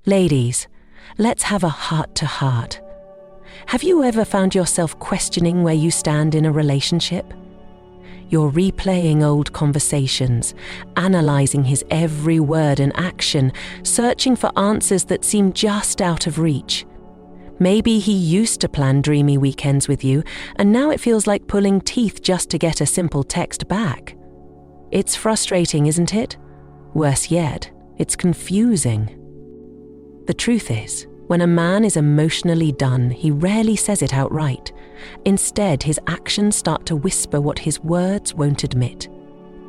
Ladies, let's have a heart-to-heart. Have you ever found yourself questioning where you stand in a relationship? You're replaying old conversations, analysing his every word and action, searching for answers that seem just out of reach. Maybe he used to plan dreamy weekends with you, and now it feels like pulling teeth just to get a simple text back. It's frustrating, isn't it? Worse yet, it's confusing. The truth is, when a man is emotionally done, he rarely says it outright. Instead, his actions start to whisper what his words won't admit.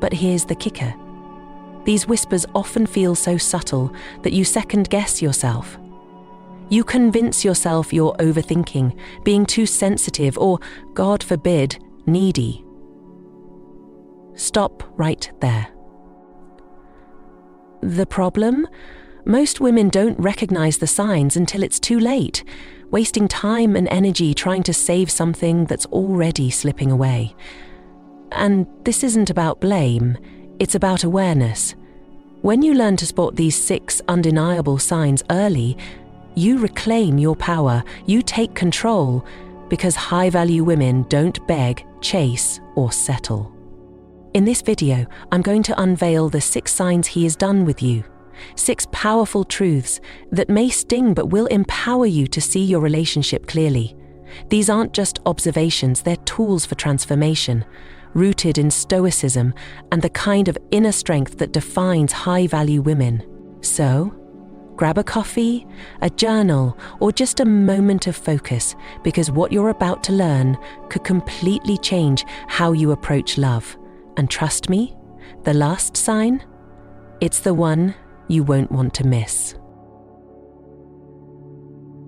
But here's the kicker. These whispers often feel so subtle that you second-guess yourself. You convince yourself you're overthinking, being too sensitive, or, God forbid, needy. Stop right there. The problem? Most women don't recognize the signs until it's too late, wasting time and energy trying to save something that's already slipping away. And this isn't about blame, it's about awareness. When you learn to spot these 6 undeniable signs early, you reclaim your power, you take control, because high-value women don't beg, chase, or settle. In this video, I'm going to unveil the 6 signs he is done with you. 6 powerful truths that may sting but will empower you to see your relationship clearly. These aren't just observations, they're tools for transformation, rooted in stoicism and the kind of inner strength that defines high-value women. So, grab a coffee, a journal, or just a moment of focus, because what you're about to learn could completely change how you approach love. And trust me, the last sign, it's the one you won't want to miss.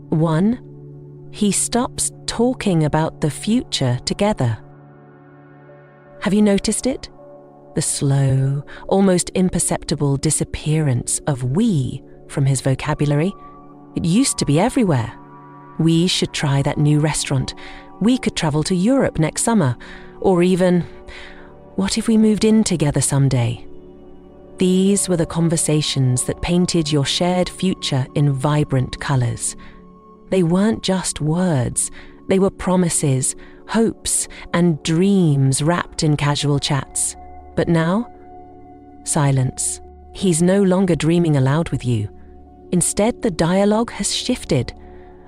1. He stops talking about the future together. Have you noticed it? The slow, almost imperceptible disappearance of "we" from his vocabulary. It used to be everywhere. We should try that new restaurant. We could travel to Europe next summer. Or even, what if we moved in together someday? These were the conversations that painted your shared future in vibrant colours. They weren't just words, they were promises, hopes, and dreams wrapped in casual chats. But now, silence. He's no longer dreaming aloud with you. Instead, the dialogue has shifted.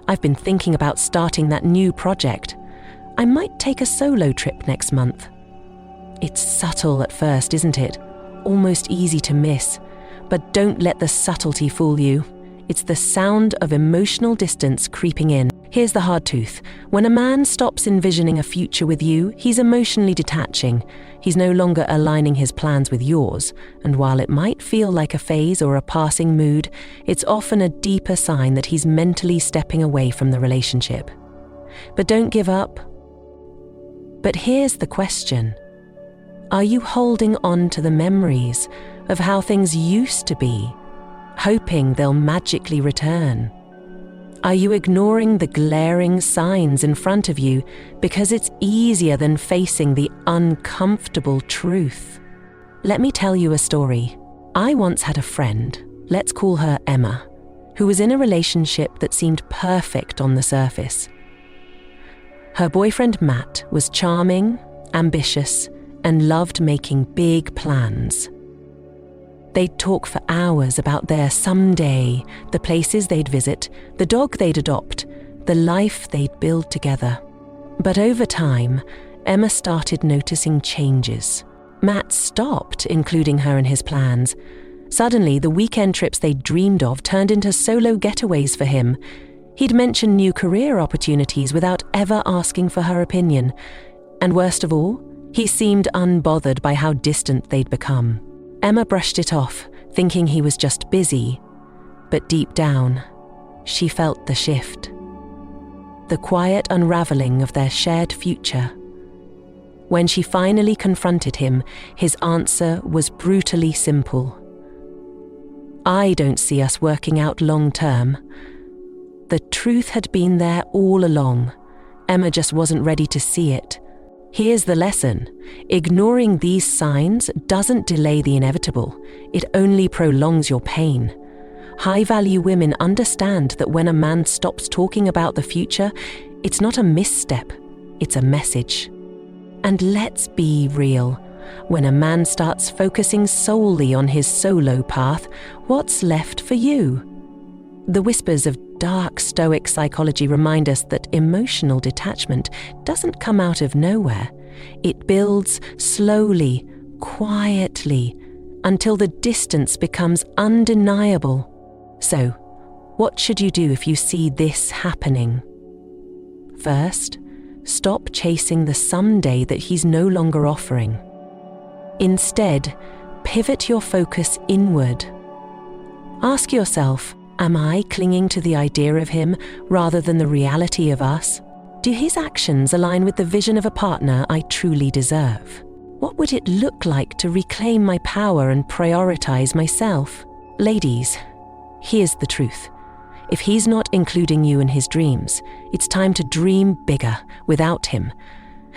I've been thinking about starting that new project. I might take a solo trip next month. It's subtle at first, isn't it? Almost easy to miss. But don't let the subtlety fool you. It's the sound of emotional distance creeping in. Here's the hard truth. When a man stops envisioning a future with you, he's emotionally detaching. He's no longer aligning his plans with yours. And while it might feel like a phase or a passing mood, it's often a deeper sign that he's mentally stepping away from the relationship. But don't give up. But here's the question. Are you holding on to the memories of how things used to be, hoping they'll magically return? Are you ignoring the glaring signs in front of you because it's easier than facing the uncomfortable truth? Let me tell you a story. I once had a friend, let's call her Emma, who was in a relationship that seemed perfect on the surface. Her boyfriend Matt was charming, ambitious, and loved making big plans. They'd talk for hours about their someday, the places they'd visit, the dog they'd adopt, the life they'd build together. But over time, Emma started noticing changes. Matt stopped including her in his plans. Suddenly, the weekend trips they'd dreamed of turned into solo getaways for him. He'd mention new career opportunities without ever asking for her opinion. And worst of all, he seemed unbothered by how distant they'd become. Emma brushed it off, thinking he was just busy. But deep down, she felt the shift. The quiet unraveling of their shared future. When she finally confronted him, his answer was brutally simple. I don't see us working out long term. The truth had been there all along. Emma just wasn't ready to see it. Here's the lesson. Ignoring these signs doesn't delay the inevitable. It only prolongs your pain. High-value women understand that when a man stops talking about the future, it's not a misstep, it's a message. And let's be real. When a man starts focusing solely on his solo path, what's left for you? The whispers of dark Stoic psychology remind us that emotional detachment doesn't come out of nowhere. It builds slowly, quietly, until the distance becomes undeniable. So, what should you do if you see this happening? First, stop chasing the someday that he's no longer offering. Instead, pivot your focus inward. Ask yourself, am I clinging to the idea of him rather than the reality of us? Do his actions align with the vision of a partner I truly deserve? What would it look like to reclaim my power and prioritize myself? Ladies, here's the truth. If he's not including you in his dreams, it's time to dream bigger without him.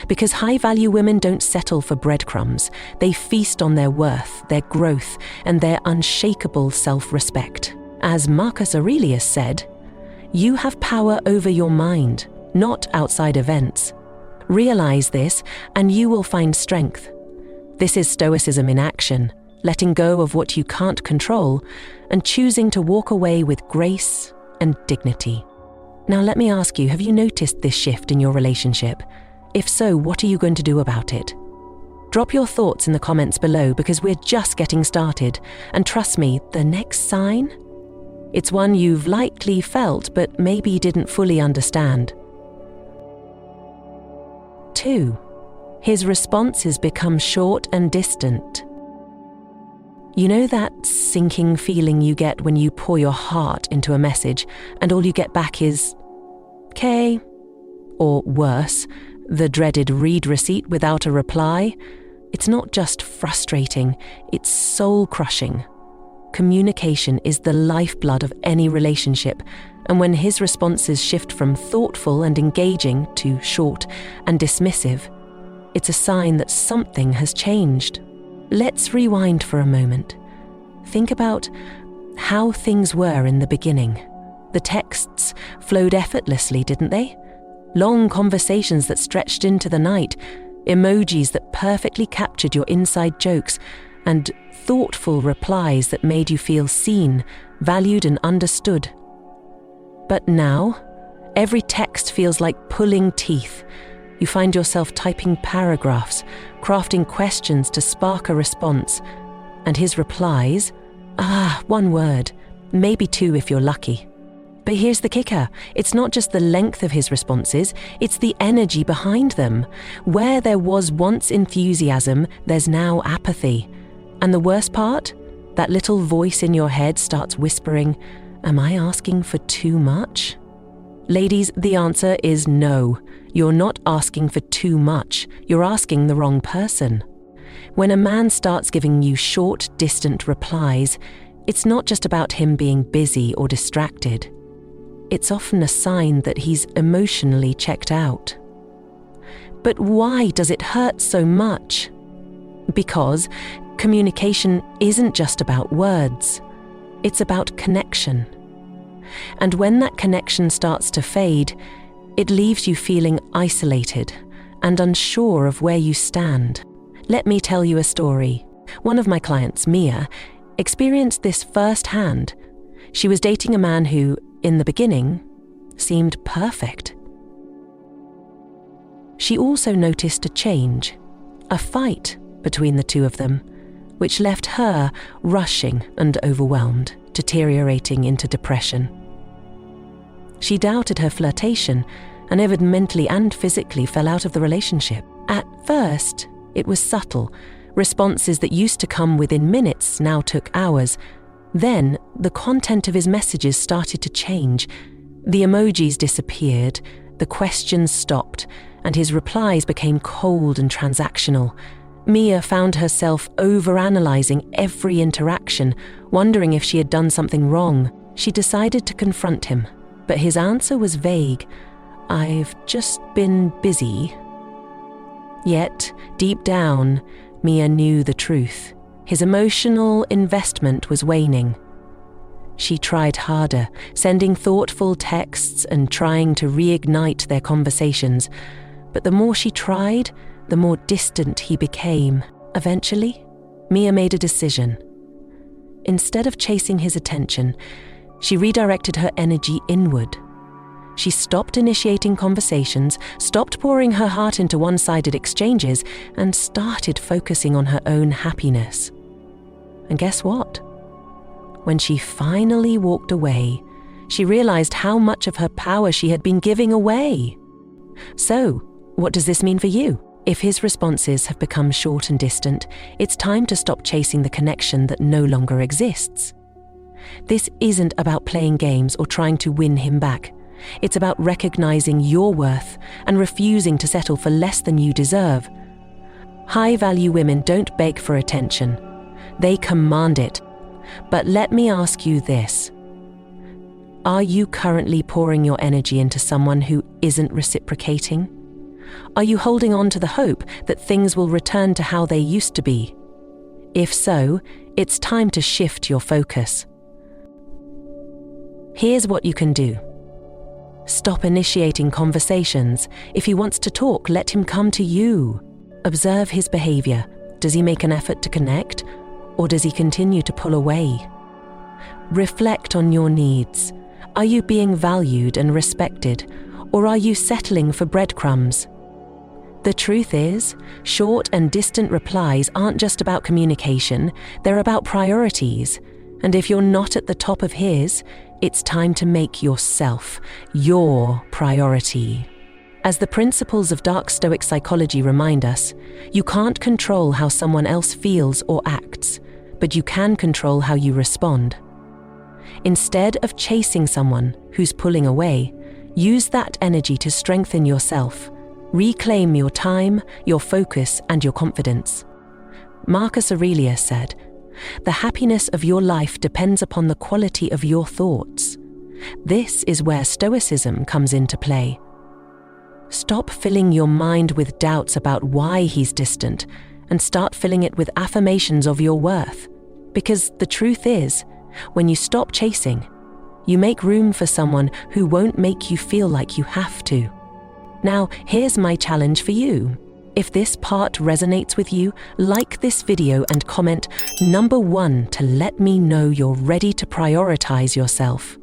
Because high-value women don't settle for breadcrumbs. They feast on their worth, their growth, and their unshakable self-respect. As Marcus Aurelius said, you have power over your mind, not outside events. Realize this, and you will find strength. This is Stoicism in action, letting go of what you can't control and choosing to walk away with grace and dignity. Now let me ask you, have you noticed this shift in your relationship? If so, what are you going to do about it? Drop your thoughts in the comments below because we're just getting started. And trust me, the next sign? It's one you've likely felt but maybe didn't fully understand. 2. His responses become short and distant. You know that sinking feeling you get when you pour your heart into a message and all you get back is, "Okay," or worse, the dreaded read receipt without a reply? It's not just frustrating, it's soul-crushing. Communication is the lifeblood of any relationship, and when his responses shift from thoughtful and engaging to short and dismissive, it's a sign that something has changed. Let's rewind for a moment. Think about how things were in the beginning. The texts flowed effortlessly, didn't they? Long conversations that stretched into the night, emojis that perfectly captured your inside jokes, and thoughtful replies that made you feel seen, valued, and understood. But now, every text feels like pulling teeth. You find yourself typing paragraphs, crafting questions to spark a response, and his replies, one word, maybe two if you're lucky. But here's the kicker, it's not just the length of his responses, it's the energy behind them. Where there was once enthusiasm, there's now apathy. And the worst part? That little voice in your head starts whispering, "Am I asking for too much?" Ladies, the answer is no. You're not asking for too much, you're asking the wrong person. When a man starts giving you short, distant replies, it's not just about him being busy or distracted. It's often a sign that he's emotionally checked out. But why does it hurt so much? Because communication isn't just about words, it's about connection. And when that connection starts to fade, it leaves you feeling isolated and unsure of where you stand. Let me tell you a story. One of my clients, Mia, experienced this firsthand. She was dating a man who, in the beginning, seemed perfect. She also noticed a change, a fight between the two of them, which left her rushing and overwhelmed, deteriorating into depression. She doubted her flirtation and even mentally and physically fell out of the relationship. At first, it was subtle. Responses that used to come within minutes now took hours. Then, the content of his messages started to change. The emojis disappeared, the questions stopped, and his replies became cold and transactional. Mia found herself overanalyzing every interaction, wondering if she had done something wrong. She decided to confront him, but his answer was vague. "I've just been busy." Yet, deep down, Mia knew the truth. His emotional investment was waning. She tried harder, sending thoughtful texts and trying to reignite their conversations. But the more she tried, the more distant he became. Eventually, Mia made a decision. Instead of chasing his attention, she redirected her energy inward. She stopped initiating conversations, stopped pouring her heart into one-sided exchanges, and started focusing on her own happiness. And guess what? When she finally walked away, she realized how much of her power she had been giving away. So, what does this mean for you? If his responses have become short and distant, it's time to stop chasing the connection that no longer exists. This isn't about playing games or trying to win him back. It's about recognizing your worth and refusing to settle for less than you deserve. High-value women don't beg for attention. They command it. But let me ask you this. Are you currently pouring your energy into someone who isn't reciprocating? Are you holding on to the hope that things will return to how they used to be? If so, it's time to shift your focus. Here's what you can do. Stop initiating conversations. If he wants to talk, let him come to you. Observe his behavior. Does he make an effort to connect, or does he continue to pull away? Reflect on your needs. Are you being valued and respected, or are you settling for breadcrumbs? The truth is, short and distant replies aren't just about communication, they're about priorities. And if you're not at the top of his, it's time to make yourself your priority. As the principles of dark Stoic psychology remind us, you can't control how someone else feels or acts, but you can control how you respond. Instead of chasing someone who's pulling away, use that energy to strengthen yourself. Reclaim your time, your focus, and your confidence. Marcus Aurelius said, "The happiness of your life depends upon the quality of your thoughts." This is where Stoicism comes into play. Stop filling your mind with doubts about why he's distant and start filling it with affirmations of your worth. Because the truth is, when you stop chasing, you make room for someone who won't make you feel like you have to. Now, here's my challenge for you. If this part resonates with you, like this video and comment number 1 to let me know you're ready to prioritize yourself.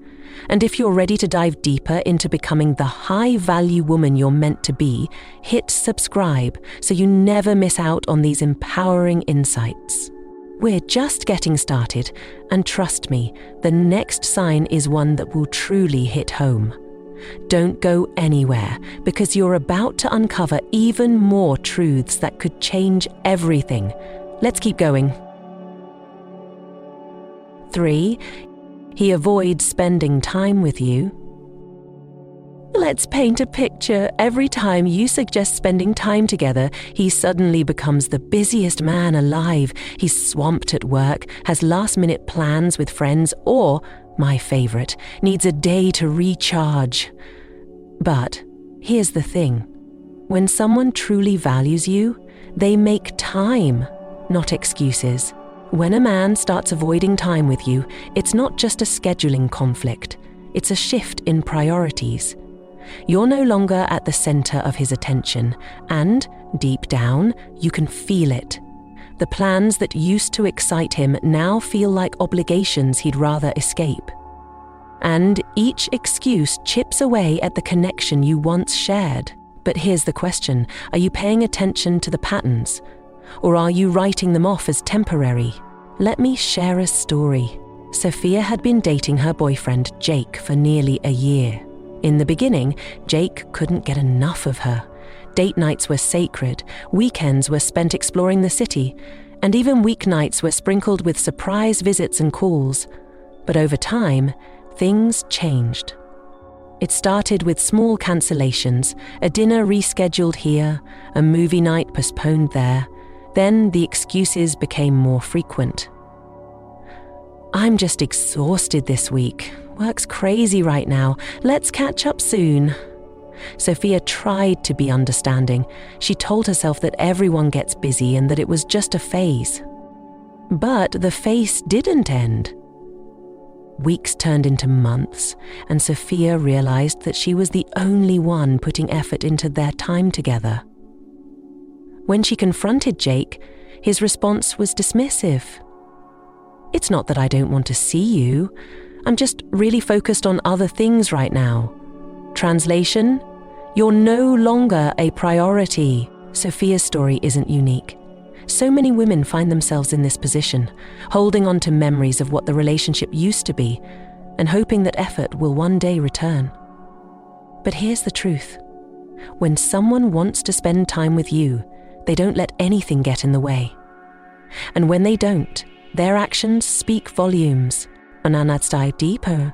And if you're ready to dive deeper into becoming the high-value woman you're meant to be, hit subscribe so you never miss out on these empowering insights. We're just getting started, and trust me, the next sign is one that will truly hit home. Don't go anywhere, because you're about to uncover even more truths that could change everything. Let's keep going. 3. He avoids spending time with you. Let's paint a picture. Every time you suggest spending time together, he suddenly becomes the busiest man alive. He's swamped at work, has last-minute plans with friends, or, my favorite, needs a day to recharge. But here's the thing. When someone truly values you, they make time, not excuses. When a man starts avoiding time with you, it's not just a scheduling conflict. It's a shift in priorities. You're no longer at the center of his attention, and, deep down, you can feel it. The plans that used to excite him now feel like obligations he'd rather escape. And each excuse chips away at the connection you once shared. But here's the question, are you paying attention to the patterns? Or are you writing them off as temporary? Let me share a story. Sophia had been dating her boyfriend Jake for nearly a year. In the beginning, Jake couldn't get enough of her. Date nights were sacred, weekends were spent exploring the city, and even weeknights were sprinkled with surprise visits and calls. But over time, things changed. It started with small cancellations, a dinner rescheduled here, a movie night postponed there. Then the excuses became more frequent. "I'm just exhausted this week. Work's crazy right now. Let's catch up soon." Sophia tried to be understanding. She told herself that everyone gets busy and that it was just a phase. But the phase didn't end. Weeks turned into months, and Sophia realized that she was the only one putting effort into their time together. When she confronted Jake, his response was dismissive. "It's not that I don't want to see you. I'm just really focused on other things right now." Translation: "You're no longer a priority." Sophia's story isn't unique. So many women find themselves in this position, holding on to memories of what the relationship used to be and hoping that effort will one day return. But here's the truth. When someone wants to spend time with you, they don't let anything get in the way. And when they don't, their actions speak volumes. And now let's dive deeper.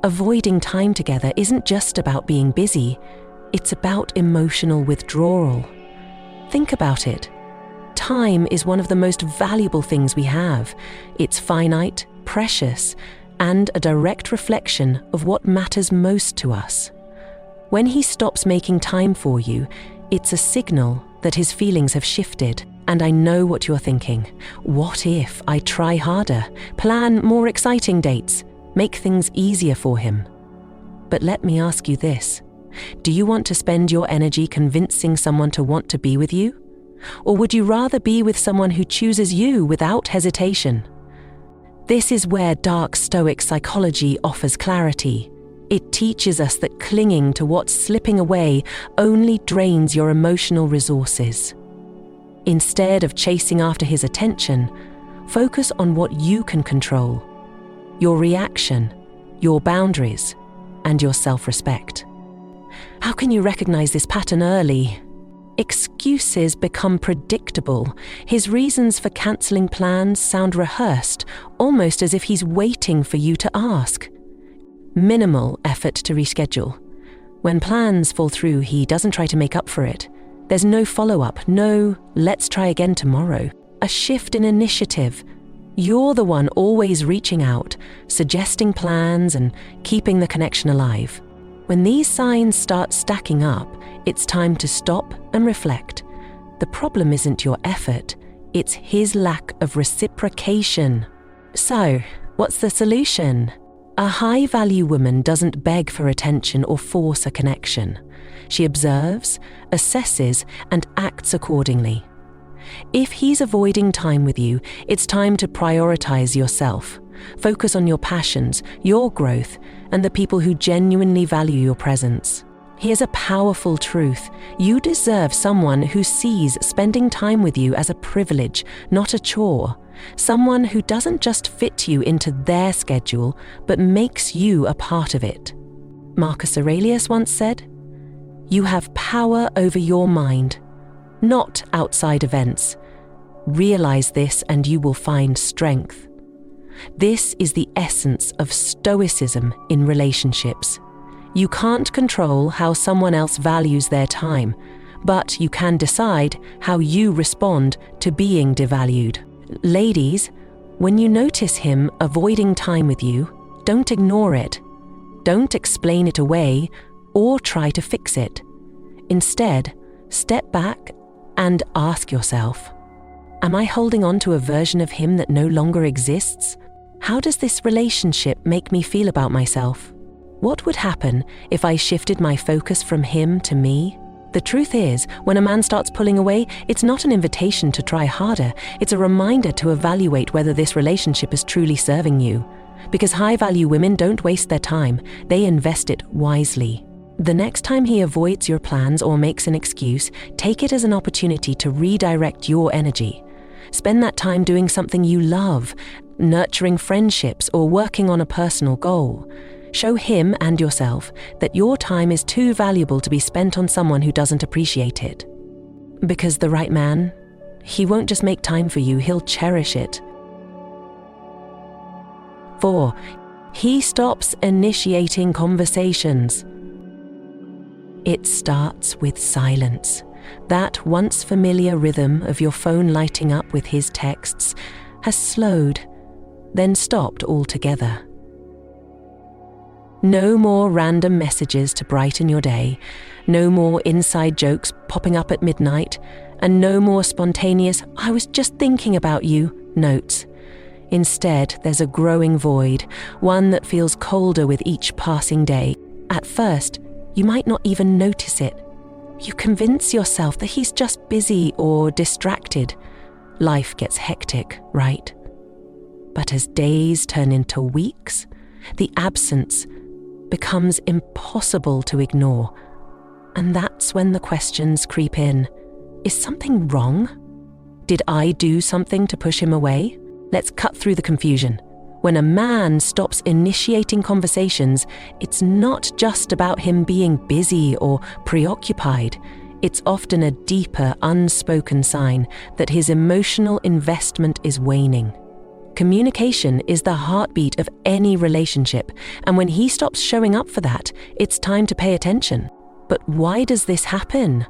Avoiding time together isn't just about being busy, it's about emotional withdrawal. Think about it. Time is one of the most valuable things we have. It's finite, precious, and a direct reflection of what matters most to us. When he stops making time for you, it's a signal that his feelings have shifted. And I know what you're thinking. What if I try harder, plan more exciting dates, make things easier for him? But let me ask you this. Do you want to spend your energy convincing someone to want to be with you? Or would you rather be with someone who chooses you without hesitation? This is where dark Stoic psychology offers clarity. It teaches us that clinging to what's slipping away only drains your emotional resources. Instead of chasing after his attention, focus on what you can control: your reaction, your boundaries, and your self-respect. How can you recognize this pattern early? Excuses become predictable. His reasons for cancelling plans sound rehearsed, almost as if he's waiting for you to ask. Minimal effort to reschedule. When plans fall through, he doesn't try to make up for it. There's no follow-up, no "let's try again tomorrow." A shift in initiative. You're the one always reaching out, suggesting plans and keeping the connection alive. When these signs start stacking up, it's time to stop and reflect. The problem isn't your effort, it's his lack of reciprocation. So, what's the solution? A high-value woman doesn't beg for attention or force a connection. She observes, assesses, and acts accordingly. If he's avoiding time with you, it's time to prioritize yourself. Focus on your passions, your growth, and the people who genuinely value your presence. Here's a powerful truth. You deserve someone who sees spending time with you as a privilege, not a chore. Someone who doesn't just fit you into their schedule, but makes you a part of it. Marcus Aurelius once said, "You have power over your mind, not outside events. Realize this and you will find strength." This is the essence of Stoicism in relationships. You can't control how someone else values their time, but you can decide how you respond to being devalued. Ladies, when you notice him avoiding time with you, don't ignore it. Don't explain it away or try to fix it. Instead, step back and ask yourself, am I holding on to a version of him that no longer exists? How does this relationship make me feel about myself? What would happen if I shifted my focus from him to me? The truth is, when a man starts pulling away, it's not an invitation to try harder. It's a reminder to evaluate whether this relationship is truly serving you. Because high-value women don't waste their time, they invest it wisely. The next time he avoids your plans or makes an excuse, take it as an opportunity to redirect your energy. Spend that time doing something you love, nurturing friendships, or working on a personal goal. Show him and yourself that your time is too valuable to be spent on someone who doesn't appreciate it. Because the right man, he won't just make time for you, he'll cherish it. 4. He stops initiating conversations. It starts with silence. That once familiar rhythm of your phone lighting up with his texts has slowed, then stopped altogether. No more random messages to brighten your day, no more inside jokes popping up at midnight, and no more spontaneous "I was just thinking about you" notes. Instead, there's a growing void, one that feels colder with each passing day. At first, you might not even notice it. You convince yourself that he's just busy or distracted. Life gets hectic, right? But as days turn into weeks, the absence becomes impossible to ignore. And that's when the questions creep in. Is something wrong? Did I do something to push him away? Let's cut through the confusion. When a man stops initiating conversations, it's not just about him being busy or preoccupied. It's often a deeper, unspoken sign that his emotional investment is waning. Communication is the heartbeat of any relationship, and when he stops showing up for that, it's time to pay attention. But why does this happen?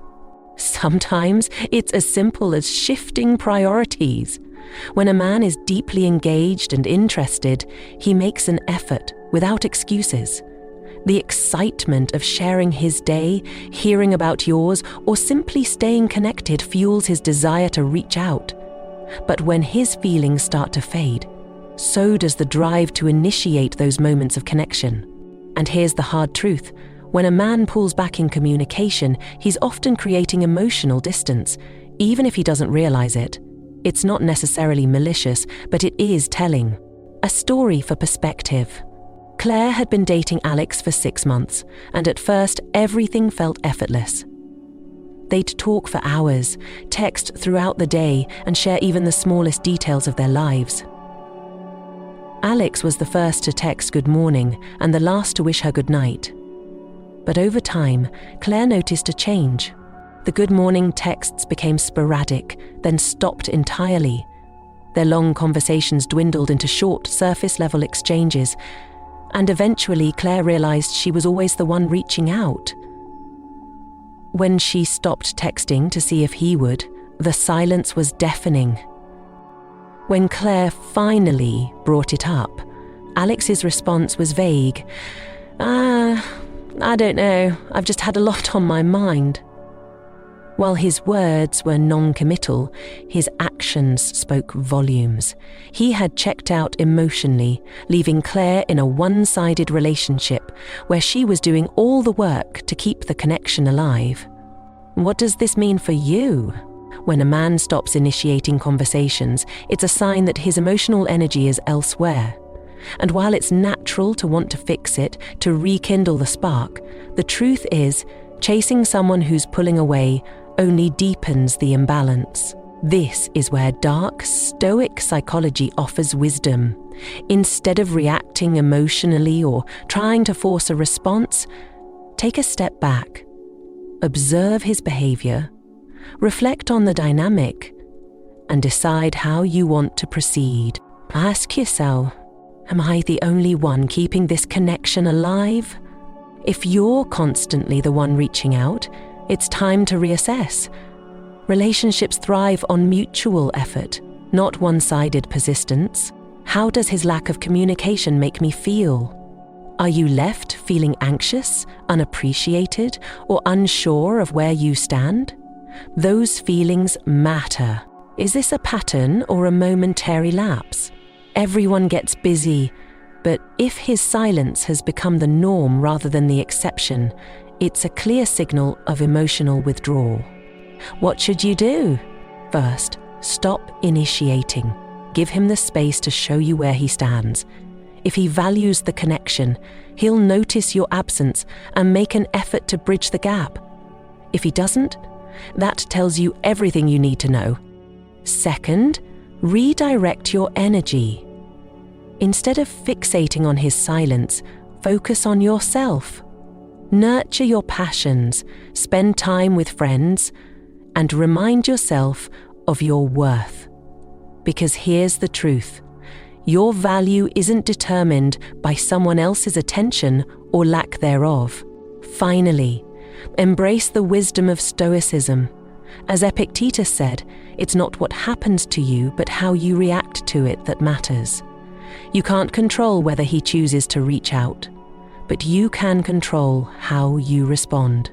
Sometimes it's as simple as shifting priorities. When a man is deeply engaged and interested, he makes an effort without excuses. The excitement of sharing his day, hearing about yours, or simply staying connected fuels his desire to reach out. But when his feelings start to fade, so does the drive to initiate those moments of connection. And here's the hard truth. When a man pulls back in communication, he's often creating emotional distance, even if he doesn't realize it. It's not necessarily malicious, but it is telling. A story for perspective. Claire had been dating Alex for 6 months, and at first everything felt effortless. They'd talk for hours, text throughout the day, and share even the smallest details of their lives. Alex was the first to text good morning and the last to wish her good night. But over time, Claire noticed a change. The good morning texts became sporadic, then stopped entirely. Their long conversations dwindled into short, surface-level exchanges, and eventually Claire realized she was always the one reaching out. When she stopped texting to see if he would, the silence was deafening. When Claire finally brought it up, Alex's response was vague. I don't know, I've just had a lot on my mind. While his words were non-committal, his actions spoke volumes. He had checked out emotionally, leaving Claire in a one-sided relationship where she was doing all the work to keep the connection alive. What does this mean for you? When a man stops initiating conversations, it's a sign that his emotional energy is elsewhere. And while it's natural to want to fix it, to rekindle the spark, the truth is, chasing someone who's pulling away only deepens the imbalance. This is where dark, stoic psychology offers wisdom. Instead of reacting emotionally or trying to force a response, take a step back. Observe his behavior, reflect on the dynamic, and decide how you want to proceed. Ask yourself, am I the only one keeping this connection alive? If you're constantly the one reaching out, it's time to reassess. Relationships thrive on mutual effort, not one-sided persistence. How does his lack of communication make me feel? Are you left feeling anxious, unappreciated, or unsure of where you stand? Those feelings matter. Is this a pattern or a momentary lapse? Everyone gets busy, but if his silence has become the norm rather than the exception, it's a clear signal of emotional withdrawal. What should you do? First, stop initiating. Give him the space to show you where he stands. If he values the connection, he'll notice your absence and make an effort to bridge the gap. If he doesn't, that tells you everything you need to know. Second, redirect your energy. Instead of fixating on his silence, focus on yourself. Nurture your passions, spend time with friends, and remind yourself of your worth. Because here's the truth. Your value isn't determined by someone else's attention or lack thereof. Finally, embrace the wisdom of Stoicism. As Epictetus said, it's not what happens to you, but how you react to it that matters. You can't control whether he chooses to reach out, but you can control how you respond.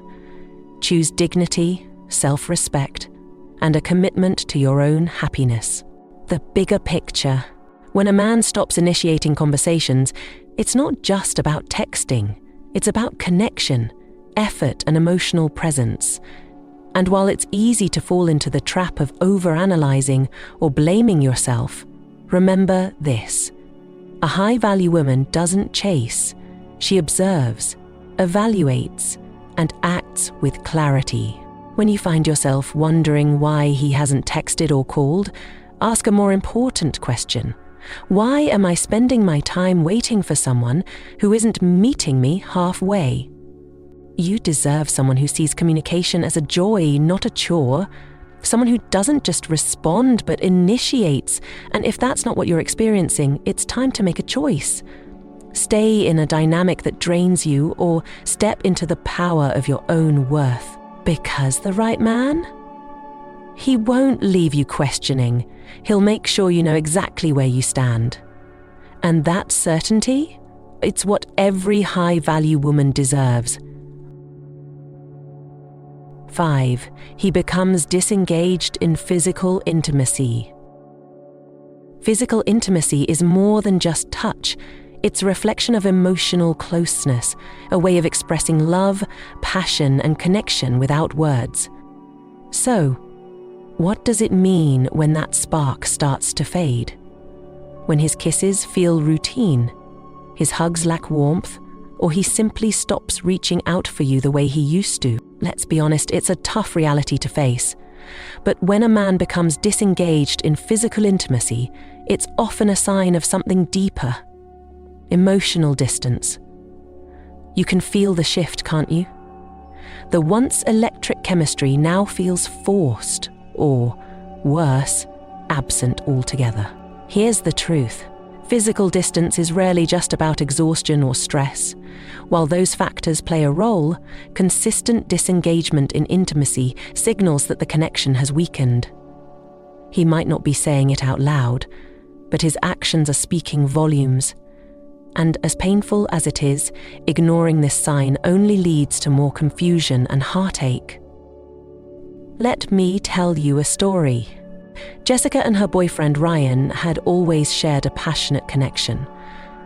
Choose dignity, self-respect, and a commitment to your own happiness. The bigger picture. When a man stops initiating conversations, it's not just about texting. It's about connection, effort, and emotional presence. And while it's easy to fall into the trap of overanalyzing or blaming yourself, remember this. A high-value woman doesn't chase. She observes, evaluates, and acts with clarity. When you find yourself wondering why he hasn't texted or called, ask a more important question. Why am I spending my time waiting for someone who isn't meeting me halfway? You deserve someone who sees communication as a joy, not a chore. Someone who doesn't just respond, but initiates. And if that's not what you're experiencing, it's time to make a choice. Stay in a dynamic that drains you, or step into the power of your own worth. Because the right man? He won't leave you questioning. He'll make sure you know exactly where you stand. And that certainty, it's what every high-value woman deserves. 5. He becomes disengaged in physical intimacy. Physical intimacy is more than just touch. It's a reflection of emotional closeness, a way of expressing love, passion, and connection without words. So, what does it mean when that spark starts to fade? When his kisses feel routine, his hugs lack warmth, or he simply stops reaching out for you the way he used to? Let's be honest, it's a tough reality to face. But when a man becomes disengaged in physical intimacy, it's often a sign of something deeper. Emotional distance. You can feel the shift, can't you? The once electric chemistry now feels forced, or, worse, absent altogether. Here's the truth. Physical distance is rarely just about exhaustion or stress. While those factors play a role, consistent disengagement in intimacy signals that the connection has weakened. He might not be saying it out loud, but his actions are speaking volumes. And as painful as it is, ignoring this sign only leads to more confusion and heartache. Let me tell you a story. Jessica and her boyfriend Ryan had always shared a passionate connection.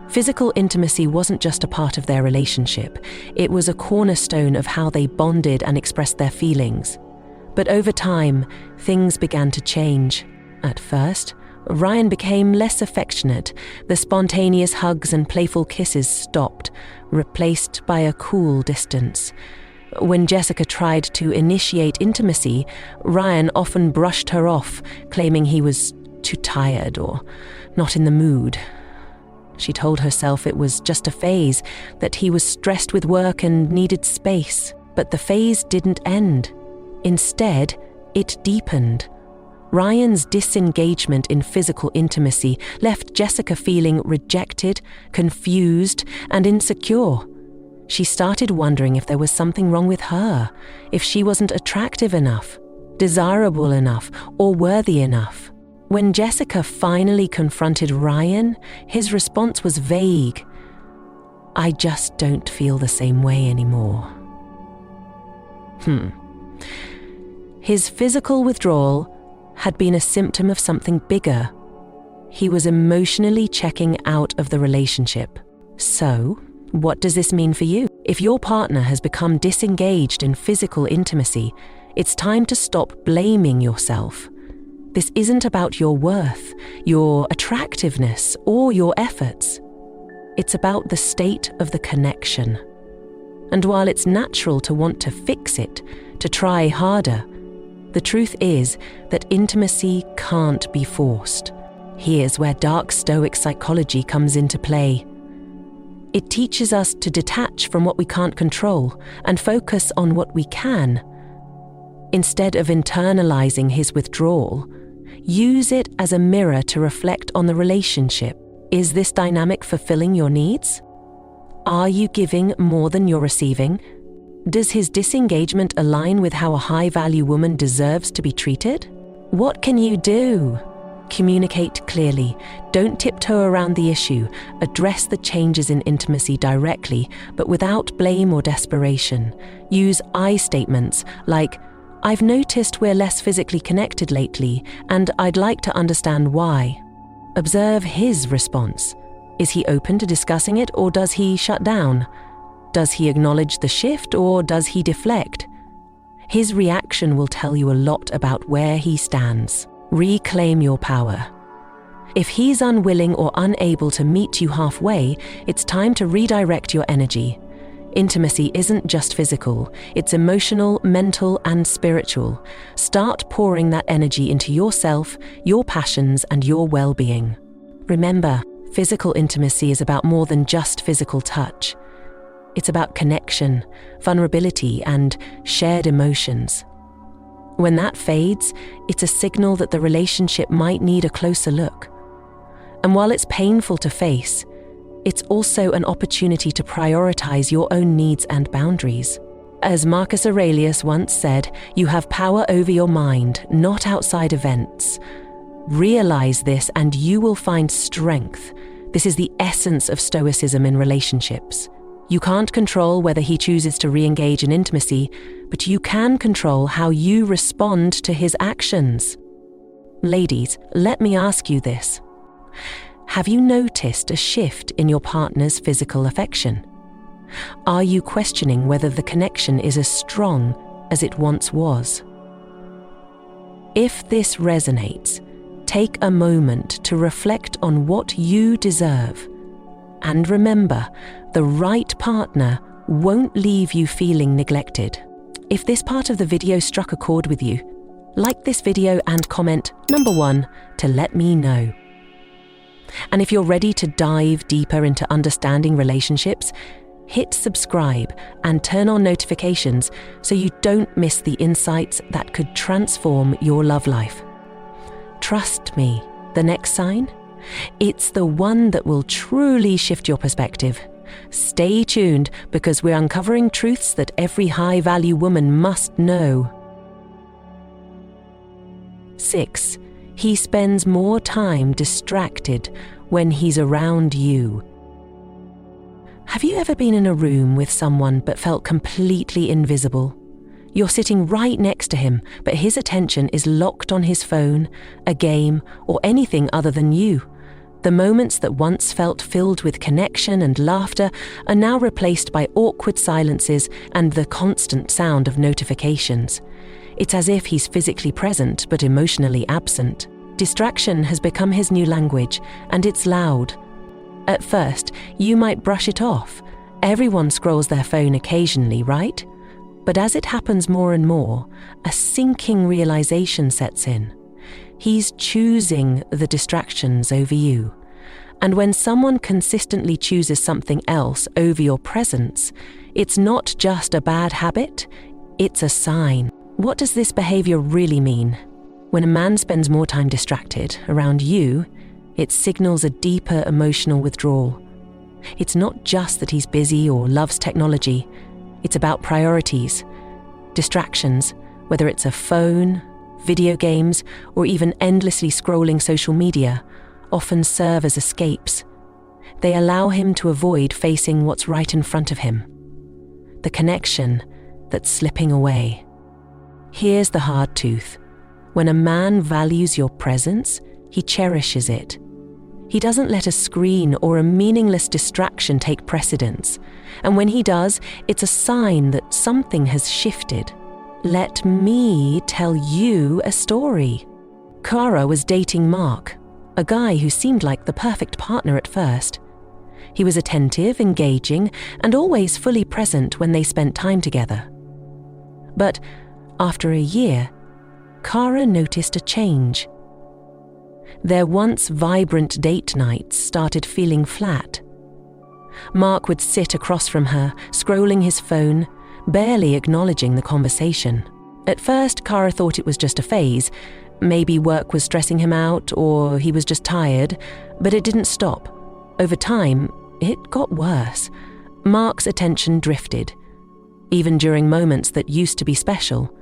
Physical intimacy wasn't just a part of their relationship, it was a cornerstone of how they bonded and expressed their feelings. But over time, things began to change. At first, Ryan became less affectionate. The spontaneous hugs and playful kisses stopped, replaced by a cool distance. When Jessica tried to initiate intimacy, Ryan often brushed her off, claiming he was too tired or not in the mood. She told herself it was just a phase, that he was stressed with work and needed space. But the phase didn't end. Instead, it deepened. Ryan's disengagement in physical intimacy left Jessica feeling rejected, confused, and insecure. She started wondering if there was something wrong with her, if she wasn't attractive enough, desirable enough, or worthy enough. When Jessica finally confronted Ryan, his response was vague. "I just don't feel the same way anymore." His physical withdrawal had been a symptom of something bigger. He was emotionally checking out of the relationship. So, what does this mean for you? If your partner has become disengaged in physical intimacy, it's time to stop blaming yourself. This isn't about your worth, your attractiveness, or your efforts. It's about the state of the connection. And while it's natural to want to fix it, to try harder, the truth is that intimacy can't be forced. Here's where dark Stoic psychology comes into play. It teaches us to detach from what we can't control and focus on what we can. Instead of internalizing his withdrawal, use it as a mirror to reflect on the relationship. Is this dynamic fulfilling your needs? Are you giving more than you're receiving? Does his disengagement align with how a high-value woman deserves to be treated? What can you do? Communicate clearly. Don't tiptoe around the issue. Address the changes in intimacy directly, but without blame or desperation. Use I statements like, "I've noticed we're less physically connected lately, and I'd like to understand why." Observe his response. Is he open to discussing it, or does he shut down? Does he acknowledge the shift, or does he deflect? His reaction will tell you a lot about where he stands. Reclaim your power. If he's unwilling or unable to meet you halfway, it's time to redirect your energy. Intimacy isn't just physical, it's emotional, mental, and spiritual. Start pouring that energy into yourself, your passions, and your well-being. Remember, physical intimacy is about more than just physical touch. It's about connection, vulnerability, and shared emotions. When that fades, it's a signal that the relationship might need a closer look. And while it's painful to face, it's also an opportunity to prioritize your own needs and boundaries. As Marcus Aurelius once said, you have power over your mind, not outside events. Realize this and you will find strength. This is the essence of Stoicism in relationships. You can't control whether he chooses to re-engage in intimacy, but you can control how you respond to his actions. Ladies, let me ask you this. Have you noticed a shift in your partner's physical affection? Are you questioning whether the connection is as strong as it once was? If this resonates, take a moment to reflect on what you deserve. And remember, the right partner won't leave you feeling neglected. If this part of the video struck a chord with you, like this video and comment number 1 to let me know. And if you're ready to dive deeper into understanding relationships, hit subscribe and turn on notifications so you don't miss the insights that could transform your love life. Trust me, the next sign? It's the one that will truly shift your perspective. Stay tuned because we're uncovering truths that every high-value woman must know. 6. He spends more time distracted when he's around you. Have you ever been in a room with someone but felt completely invisible? You're sitting right next to him, but his attention is locked on his phone, a game, or anything other than you. The moments that once felt filled with connection and laughter are now replaced by awkward silences and the constant sound of notifications. It's as if he's physically present but emotionally absent. Distraction has become his new language, and it's loud. At first, you might brush it off. Everyone scrolls their phone occasionally, right? But as it happens more and more, a sinking realization sets in. He's choosing the distractions over you. And when someone consistently chooses something else over your presence, it's not just a bad habit, it's a sign. What does this behavior really mean? When a man spends more time distracted around you, it signals a deeper emotional withdrawal. It's not just that he's busy or loves technology, it's about priorities. Distractions, whether it's a phone, video games, or even endlessly scrolling social media, often serve as escapes. They allow him to avoid facing what's right in front of him. The connection that's slipping away. Here's the hard truth. When a man values your presence, he cherishes it. He doesn't let a screen or a meaningless distraction take precedence. And when he does, it's a sign that something has shifted. Let me tell you a story. Cara was dating Mark, a guy who seemed like the perfect partner at first. He was attentive, engaging, and always fully present when they spent time together. But after a year, Cara noticed a change. Their once vibrant date nights started feeling flat. Mark would sit across from her, scrolling his phone, barely acknowledging the conversation. At first, Cara thought it was just a phase. Maybe work was stressing him out, or he was just tired, but it didn't stop. Over time, it got worse. Mark's attention drifted, even during moments that used to be special.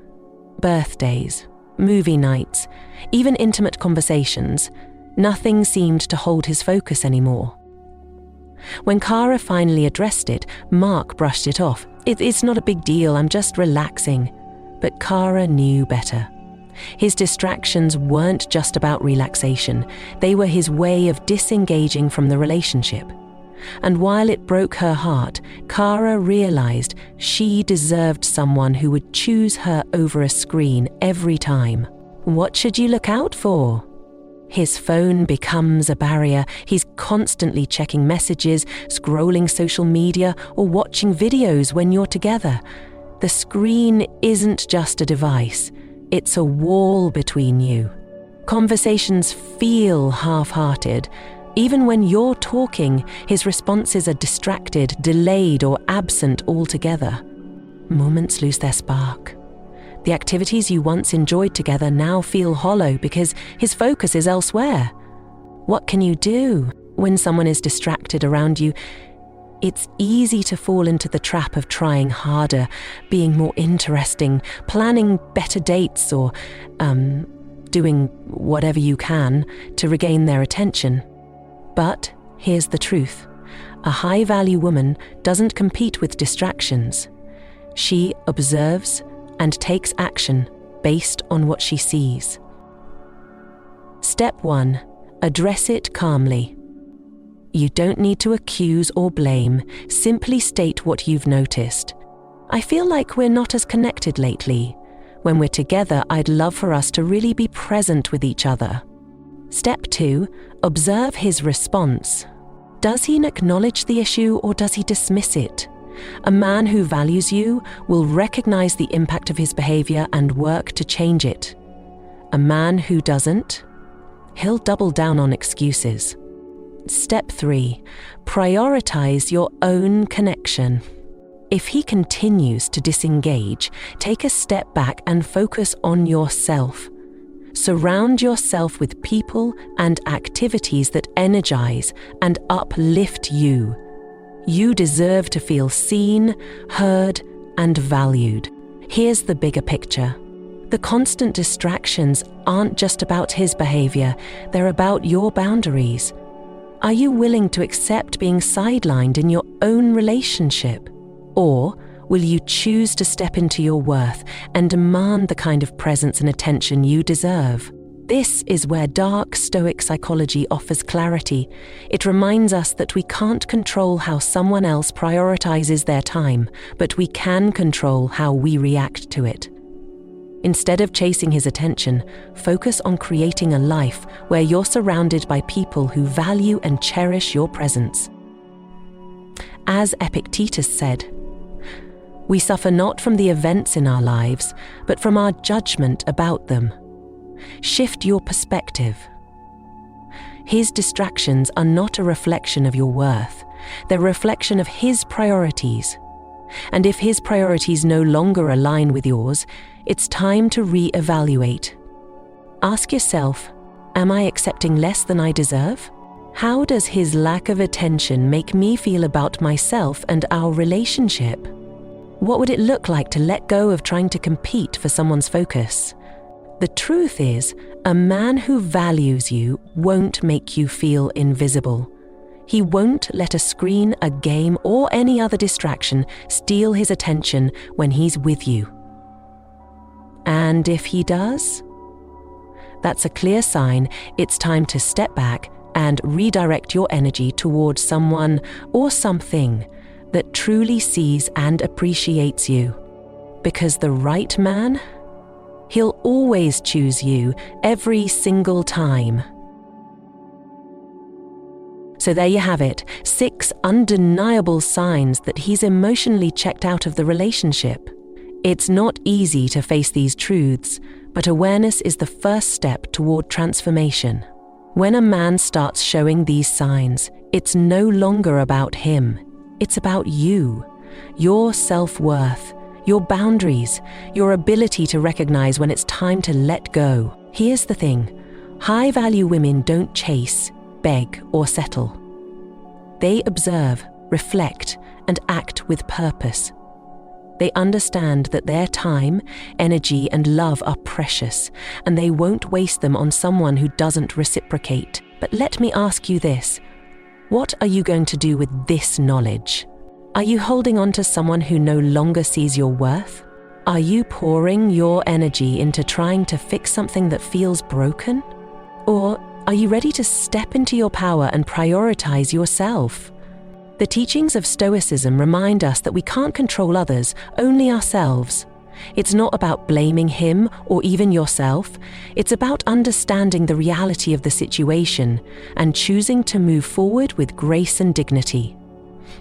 Birthdays, movie nights, even intimate conversations, nothing seemed to hold his focus anymore. When Cara finally addressed it, Mark brushed it off. It's not a big deal, I'm just relaxing. But Cara knew better. His distractions weren't just about relaxation, they were his way of disengaging from the relationship. And while it broke her heart, Kara realized she deserved someone who would choose her over a screen every time. What should you look out for? His phone becomes a barrier. He's constantly checking messages, scrolling social media, or watching videos when you're together. The screen isn't just a device, it's a wall between you. Conversations feel half-hearted. Even when you're talking, his responses are distracted, delayed, or absent altogether. Moments lose their spark. The activities you once enjoyed together now feel hollow because his focus is elsewhere. What can you do when someone is distracted around you? It's easy to fall into the trap of trying harder, being more interesting, planning better dates, or doing whatever you can to regain their attention. But here's the truth. A high-value woman doesn't compete with distractions. She observes and takes action based on what she sees. Step 1. Address it calmly. You don't need to accuse or blame, simply state what you've noticed. I feel like we're not as connected lately. When we're together, I'd love for us to really be present with each other. Step 2. Observe his response. Does he acknowledge the issue or does he dismiss it? A man who values you will recognize the impact of his behavior and work to change it. A man who doesn't, he'll double down on excuses. Step 3. Prioritize your own connection. If he continues to disengage, take a step back and focus on yourself. Surround yourself with people and activities that energize and uplift you. You deserve to feel seen, heard, and valued. Here's the bigger picture. The constant distractions aren't just about his behavior, they're about your boundaries. Are you willing to accept being sidelined in your own relationship? Or will you choose to step into your worth and demand the kind of presence and attention you deserve? This is where dark Stoic psychology offers clarity. It reminds us that we can't control how someone else prioritizes their time, but we can control how we react to it. Instead of chasing his attention, focus on creating a life where you're surrounded by people who value and cherish your presence. As Epictetus said, "We suffer not from the events in our lives, but from our judgment about them." Shift your perspective. His distractions are not a reflection of your worth. They're a reflection of his priorities. And if his priorities no longer align with yours, it's time to re-evaluate. Ask yourself, am I accepting less than I deserve? How does his lack of attention make me feel about myself and our relationship? What would it look like to let go of trying to compete for someone's focus? The truth is, a man who values you won't make you feel invisible. He won't let a screen, a game, or any other distraction steal his attention when he's with you. And if he does, that's a clear sign it's time to step back and redirect your energy towards someone or something that truly sees and appreciates you. Because the right man, he'll always choose you every single time. So there you have it, 6 undeniable signs that he's emotionally checked out of the relationship. It's not easy to face these truths, but awareness is the first step toward transformation. When a man starts showing these signs, it's no longer about him. It's about you, your self-worth, your boundaries, your ability to recognize when it's time to let go. Here's the thing, high-value women don't chase, beg, or settle. They observe, reflect, and act with purpose. They understand that their time, energy, and love are precious, and they won't waste them on someone who doesn't reciprocate. But let me ask you this, what are you going to do with this knowledge? Are you holding on to someone who no longer sees your worth? Are you pouring your energy into trying to fix something that feels broken? Or are you ready to step into your power and prioritize yourself? The teachings of Stoicism remind us that we can't control others, only ourselves. It's not about blaming him or even yourself. It's about understanding the reality of the situation and choosing to move forward with grace and dignity.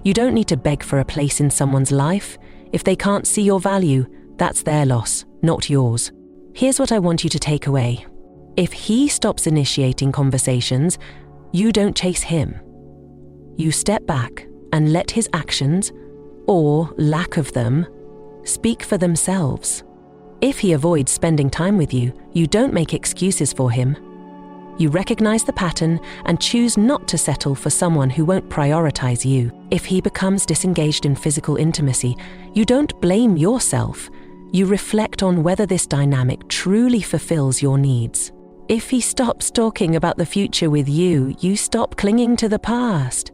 You don't need to beg for a place in someone's life. If they can't see your value, that's their loss, not yours. Here's what I want you to take away. If he stops initiating conversations, you don't chase him. You step back and let his actions, or lack of them, speak for themselves. If he avoids spending time with you, you don't make excuses for him. You recognize the pattern and choose not to settle for someone who won't prioritize you. If he becomes disengaged in physical intimacy, you don't blame yourself. You reflect on whether this dynamic truly fulfills your needs. If he stops talking about the future with you, you stop clinging to the past.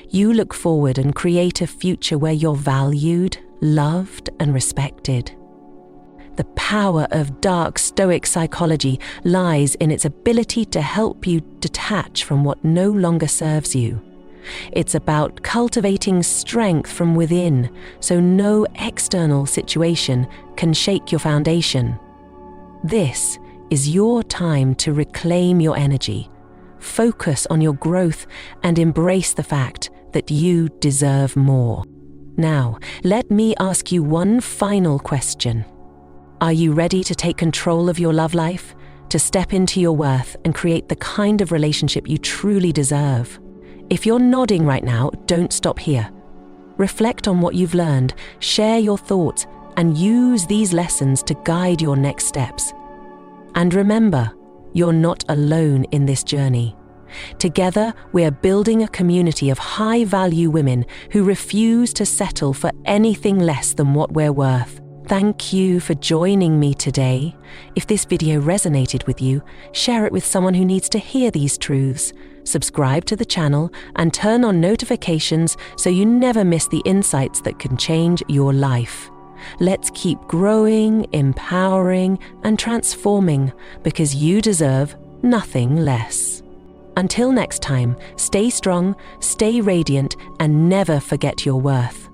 You look forward and create a future where you're valued, loved, and respected. The power of dark Stoic psychology lies in its ability to help you detach from what no longer serves you. It's about cultivating strength from within, so no external situation can shake your foundation. This is your time to reclaim your energy, focus on your growth, and embrace the fact that you deserve more. Now, let me ask you one final question. Are you ready to take control of your love life, to step into your worth and create the kind of relationship you truly deserve? If you're nodding right now, don't stop here. Reflect on what you've learned, share your thoughts, and use these lessons to guide your next steps. And remember, you're not alone in this journey. Together, we're building a community of high-value women who refuse to settle for anything less than what we're worth. Thank you for joining me today. If this video resonated with you, share it with someone who needs to hear these truths. Subscribe to the channel and turn on notifications so you never miss the insights that can change your life. Let's keep growing, empowering, and transforming because you deserve nothing less. Until next time, stay strong, stay radiant, and never forget your worth.